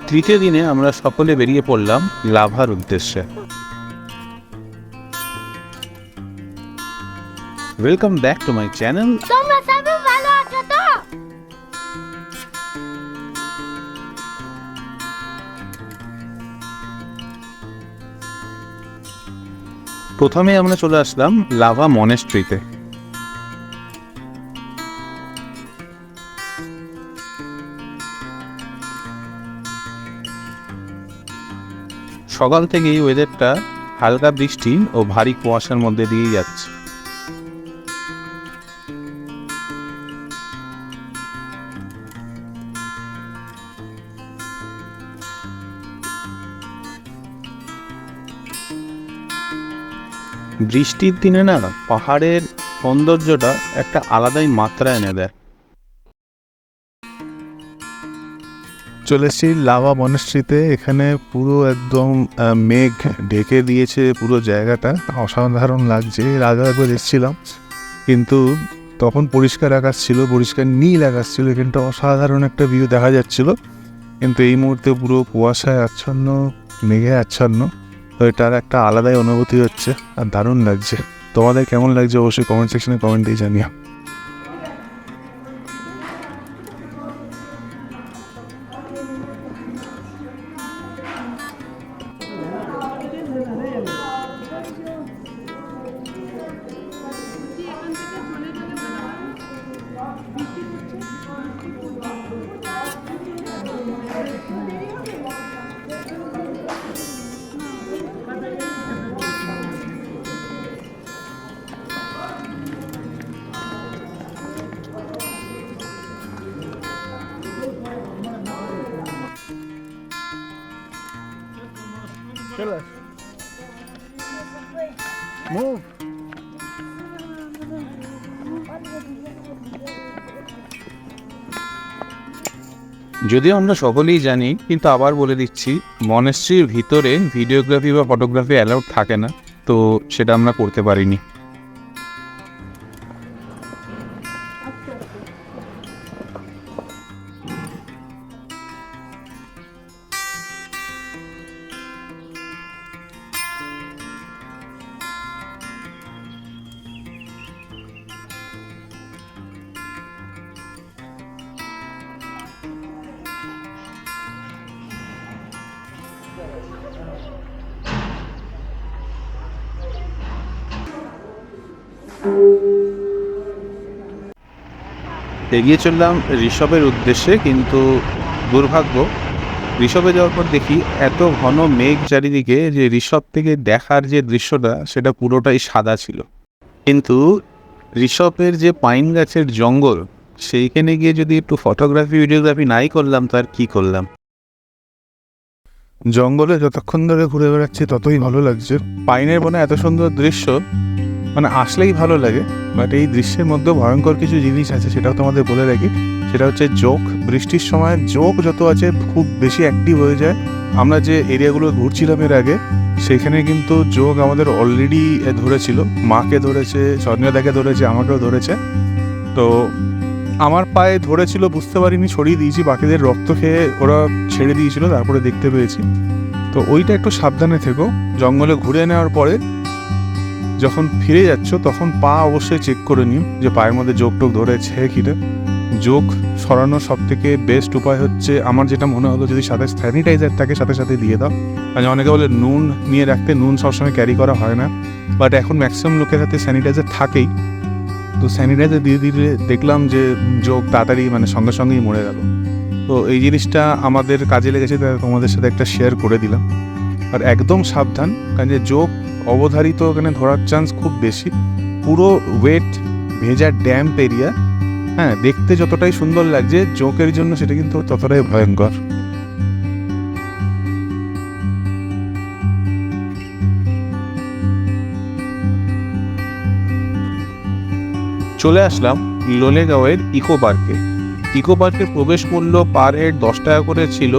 তৃতীয় দিনে আমরা সকলে বেরিয়ে পড়লাম লাভার উদ্দেশ্যে। Welcome back to my channel. তোমরা সবাই ভালো আছো তো? প্রথমে আমরা চলে আসলাম লাভা মনেস্ট্রিতে। সকাল থেকেই ওয়েদারটা হালকা বৃষ্টি ও ভারী কুয়াশার মধ্যে দিয়ে যাচ্ছে। বৃষ্টির দিনে না পাহাড়ের সৌন্দর্যটা একটা আলাদাই মাত্রা এনে দেয়। চলে এসেছি লাভা মনেস্ট্রিতে। এখানে পুরো একদম মেঘ ঢেকে দিয়েছে পুরো জায়গাটা, অসাধারণ লাগছে। এর আগে একবার এসেছিলাম, কিন্তু তখন পরিষ্কার আকাশ ছিল, পরিষ্কার নীল আকাশ ছিল, এখানটা অসাধারণ একটা ভিউ দেখা যাচ্ছিল। কিন্তু এই মুহূর্তে পুরো কুয়াশায় আচ্ছন্ন, মেঘে আচ্ছন্ন। তো এটার একটা আলাদাই অনুভূতি হচ্ছে আর দারুণ লাগছে। তোমাদের কেমন লাগছে অবশ্যই কমেন্ট সেকশনে কমেন্ট দিয়ে জানিও। Move. যদিও আমরা সকলেই জানি, কিন্তু আবার বলে দিচ্ছি, মনেস্ট্রির ভিতরে ভিডিওগ্রাফি বা ফটোগ্রাফি অ্যালাউড থাকে না, তো সেটা আমরা করতে পারিনি। এগিয়ে চললাম ঋষভের উদ্দেশ্যে, কিন্তু দুর্ভাগ্য, ঋষভে যাওয়ার পর দেখি এত ঘন মেঘ চারিদিকে যে ঋষভ থেকে দেখার যে দৃশ্যটা সেটা পুরোটাই সাদা ছিল। কিন্তু ঋষভের যে পাইন গাছের জঙ্গল, সেইখানে গিয়ে যদি একটু ফটোগ্রাফি ভিডিওগ্রাফি নাই করলাম তার কি করলাম। জঙ্গলে যতক্ষণ ধরে ঘুরে বেড়াচ্ছি ততই ভালো লাগছে। পাইনের বনে এত সুন্দর দৃশ্য, মানে আসলেই ভালো লাগে। বাট এই দৃশ্যের মধ্যে ভয়ঙ্কর কিছু জিনিস আছে, সেটাও তোমাদের বলে রাখি। সেটা হচ্ছে জোক। বৃষ্টির সময় জোক যত আছে খুব বেশি অ্যাক্টিভ হয়ে যায়। আমরা যে এরিয়াগুলো ঘুরছিলাম এর আগে, সেখানে কিন্তু জোক আমাদের অলরেডি ধরেছিল। মাকে ধরেছে, স্বর্ণদাকে ধরেছে, আমাকেও ধরেছে। তো আমার পায়ে ধরেছিল, বুঝতে পারিনি, ছড়িয়ে দিয়েছি। বাকিদের রক্ত খেয়ে ওরা ছেড়ে দিয়েছিল, তারপরে দেখতে পেয়েছি। তো ওইটা একটু সাবধানে থেকো। জঙ্গলে ঘুরে নেওয়ার পরে যখন ফিরে যাচ্ছ তখন পা অবশ্যই চেক করে নিও যে পায়ের মধ্যে জোক টোক ধরেছে কিনা। জোক সরানোর সব থেকে বেস্ট উপায় হচ্ছে, আমার যেটা মনে হলো, যদি সাথে স্যানিটাইজার থাকে সাথে সাথে দিয়ে দাও। মানে অনেকে বলে নুন নিয়ে রাখতে, নুন সবসময় ক্যারি করা হয় না, বাট এখন ম্যাক্সিমাম লোকের হাতে স্যানিটাইজার থাকেই। তো স্যানিটাইজার দিয়ে দিলে দেখলাম যে জোক তাড়াতাড়ি, মানে সঙ্গে সঙ্গেই মরে গেল। তো এই জিনিসটা আমাদের কাজে লেগেছে, তাই তোমাদের সাথে একটা শেয়ার করে দিলাম। আর একদম সাবধান, কারণ যে জোক অবধারিত ওখানে ধরার চান্স খুব বেশি। পুরো ওয়েট ভেজা ড্যাম্প এরিয়া। হ্যাঁ, দেখতে যতটাই সুন্দর লাগছে, জোকের জন্য সেটা কিন্তু ততটাই ভয়ঙ্কর। চলে আসলাম লোলেগাঁওয়ের ইকো পার্কে। ইকো পার্কের প্রবেশ মূল্য পার হেড 10 টাকা করে ছিল,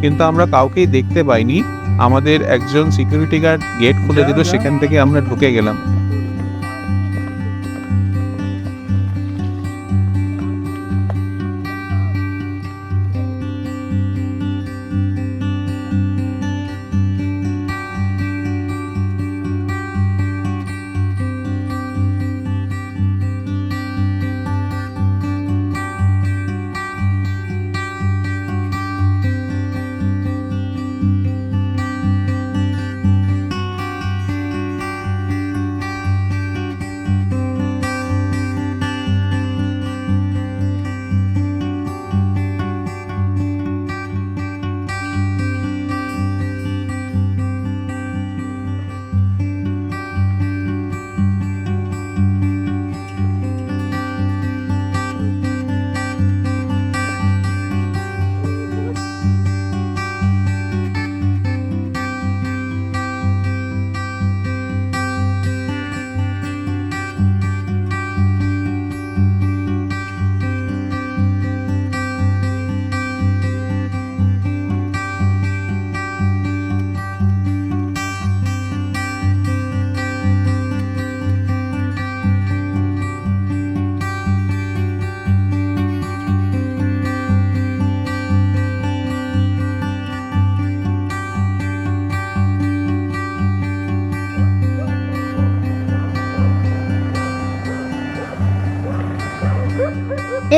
কিন্তু আমরা কাউকেই দেখতে পাইনি। আমাদের একজন সিকিউরিটি গার্ড গেট খুলে দিল, সেখান থেকে আমরা ঢুকে গেলাম।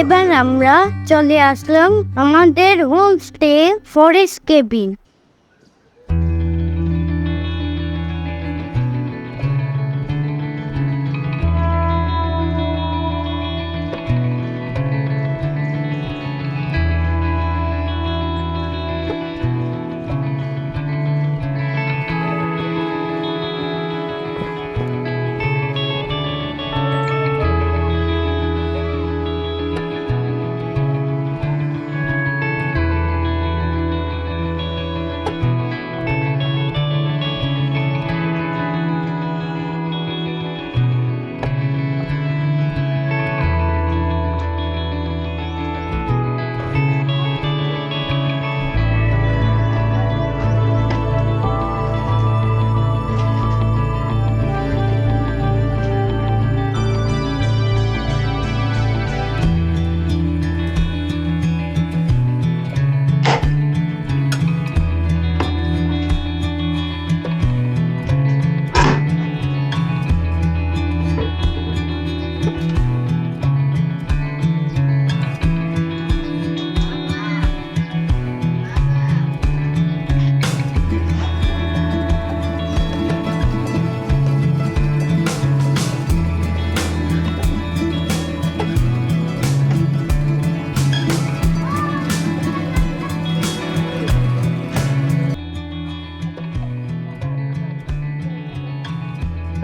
এবার আমরা চলে আসলাম আমাদের হোমস্টে ফরেস্ট কেবিন।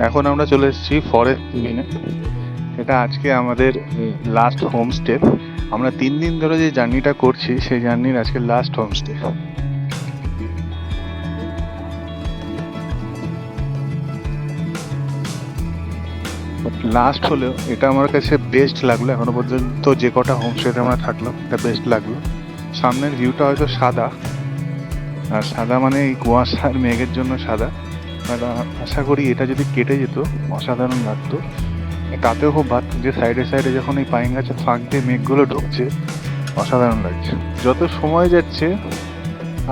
এখন আমরা চলে এসেছি ফরেস্ট কেবিনে। এটা আজকে আমাদের লাস্ট হোমস্টে। আমরা 3 দিন ধরে যে জার্নিটা করছি সেই জার্নির আজকে লাস্ট হোমস্টে। লাস্ট হলেও এটা আমার কাছে বেস্ট লাগলো, এখনো পর্যন্ত যে কটা হোমস্টেতে আমরা থাকলাম এটা বেস্ট লাগলো। সামনের ভিউটা হয়তো সাদা, আর সাদা মানে এই কুয়াশার মেঘের জন্য সাদা। আশা করি এটা যদি কেটে যেত অসাধারণ লাগতো। তাতেও খুব ভালো যে সাইডে সাইডে যখন এই পাইন গাছের ফাঁক দিয়ে মেঘগুলো ঢুকছে অসাধারণ লাগছে। যত সময় যাচ্ছে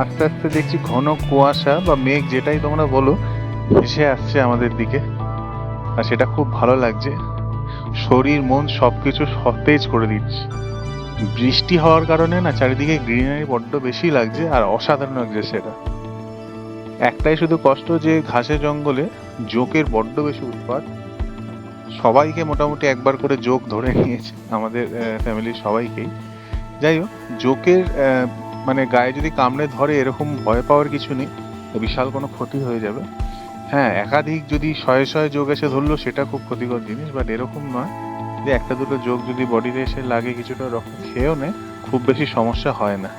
আস্তে আস্তে দেখছি ঘন কুয়াশা বা মেঘ যেটাই তোমরা বলো ভেসে আসছে আমাদের দিকে, আর সেটা খুব ভালো লাগছে। শরীর মন সবকিছু সতেজ করে দিচ্ছে। বৃষ্টি হওয়ার কারণে না চারিদিকে গ্রিনারি বড্ড বেশি লাগছে আর অসাধারণ লাগছে সেটা। একটাই শুধু কষ্ট যে ঘাসে জঙ্গলে জোকের বড্ড বেশি উৎপাত। সবাইকে মোটামুটি একবার করে জোক ধরে নিয়েছে, আমাদের ফ্যামিলির সবাইকেই। যাই হোক, জোকের মানে গায়ে যদি কামড়ে ধরে এরকম ভয় পাওয়ার কিছু নেই, বিশাল কোনো ক্ষতি হয়ে যাবে। হ্যাঁ, একাধিক যদি শয়ে শয়ে জোক এসে ধরলো সেটা খুব ক্ষতিকর জিনিস, বাট এরকম নয় যে একটা দুটো জোক যদি বডিতে এসে লাগে কিছুটা রক্ত খেয়েও নেয় খুব বেশি সমস্যা হয় না।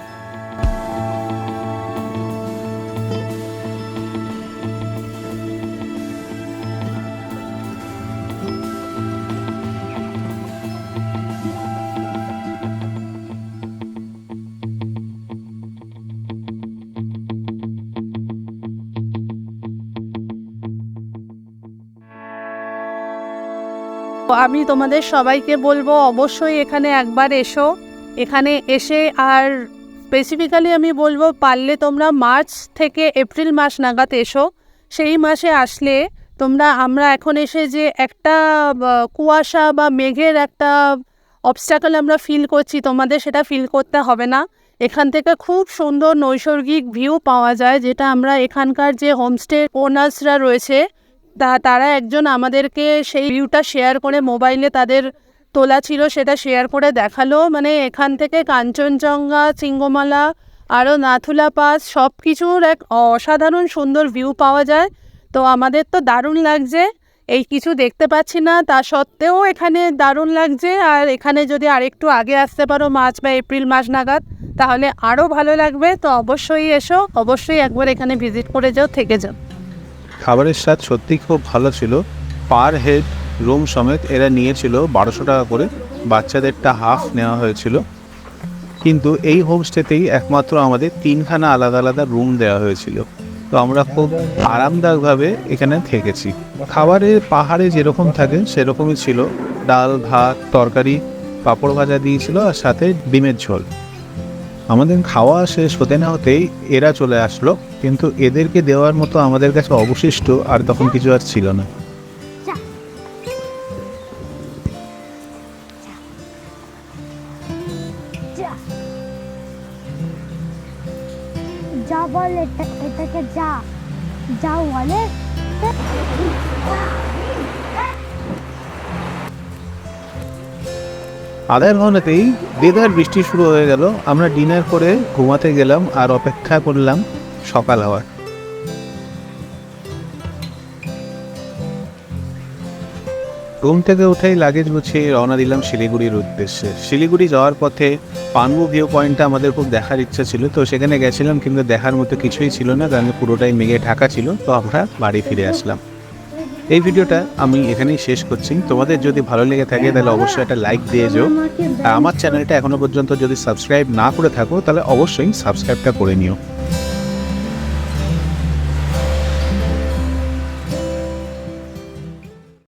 আমি তোমাদের সবাইকে বলবো অবশ্যই এখানে একবার এসো। এখানে এসে আর স্পেসিফিক্যালি আমি বলবো পারলে তোমরা মার্চ থেকে এপ্রিল মাস নাগাদ এসো। সেই মাসে আসলে আমরা এখন এসে যে একটা কুয়াশা বা মেঘের একটা অবস্ট্যাকল আমরা ফিল করছি, তোমাদের সেটা ফিল করতে হবে না। এখান থেকে খুব সুন্দর নৈসর্গিক ভিউ পাওয়া যায়, যেটা আমরা এখানকার যে হোমস্টে ওনার্সরা রয়েছে তারা একজন আমাদেরকে সেই ভিউটা শেয়ার করে মোবাইলে তাদের তোলা ছিল, সেটা শেয়ার করে দেখালো। মানে এখান থেকে কাঞ্চনজঙ্ঘা, সিঙ্গমালা, আরও নাথুলা পাস সব কিছুর এক অসাধারণ সুন্দর ভিউ পাওয়া যায়। তো আমাদের তো দারুণ লাগছে, এই কিছু দেখতে পাচ্ছি না তা সত্ত্বেও এখানে দারুণ লাগছে। আর এখানে যদি আরেকটু আগে আসতে পারো মার্চ বা এপ্রিল মাস নাগাদ তাহলে আরও ভালো লাগবে। তো অবশ্যই এসো, অবশ্যই একবার এখানে ভিজিট করে যাও, থেকে যাও। খাবারের স্বাদ সত্যিই খুব ভালো ছিল। পার হেড রুম সমেত এরা নিয়েছিল 1200 টাকা করে, বাচ্চাদেরটা হাফ নেওয়া হয়েছিল। কিন্তু এই হোমস্টেতেই একমাত্র আমাদের 3খানা আলাদা আলাদা রুম দেওয়া হয়েছিল। তো আমরা খুব আরামদায়কভাবে এখানে থেকেছি। খাবারের পাহাড়ে যেরকম থাকে সেরকমই ছিল, ডাল ভাত তরকারি পাঁপড় ভাজা দিয়েছিল আর সাথে ডিমের ঝোল। আমাদের খাওয়া শেষ হতে না হতেই এরা চলে আসলো, কিন্তু এদেরকে দেওয়ার মতো আমাদের কাছে অবশিষ্ট আর তখন কিছু আর ছিল না। যা বল এটাকে যা যা বলে। আধার ঘন্টাতেই দেদার বৃষ্টি শুরু হয়ে গেল। আমরা ডিনার করে ঘুমাতে গেলাম আর অপেক্ষা করলাম সকাল হওয়ার। রুম থেকে উঠেই লাগেজ গুছিয়ে রওনা দিলাম শিলিগুড়ির উদ্দেশ্যে। শিলিগুড়ি যাওয়ার পথে পানবু ভিউ পয়েন্টটা আমাদের খুব দেখার ইচ্ছা ছিল, তো সেখানে গেছিলাম, কিন্তু দেখার মতো কিছুই ছিল না, কারণ পুরোটাই মেঘে ঢাকা ছিল। তো আমরা বাড়ি ফিরে আসলাম। এই ভিডিওটা আমি এখানেই শেষ করছি। তোমাদের যদি ভালো লেগে থাকে তাহলে অবশ্যই একটা লাইক দিয়ে যাও। আর আমার চ্যানেলটা এখনো পর্যন্ত যদি সাবস্ক্রাইব না করে থাকো তাহলে অবশ্যই সাবস্ক্রাইবটা করে নিও।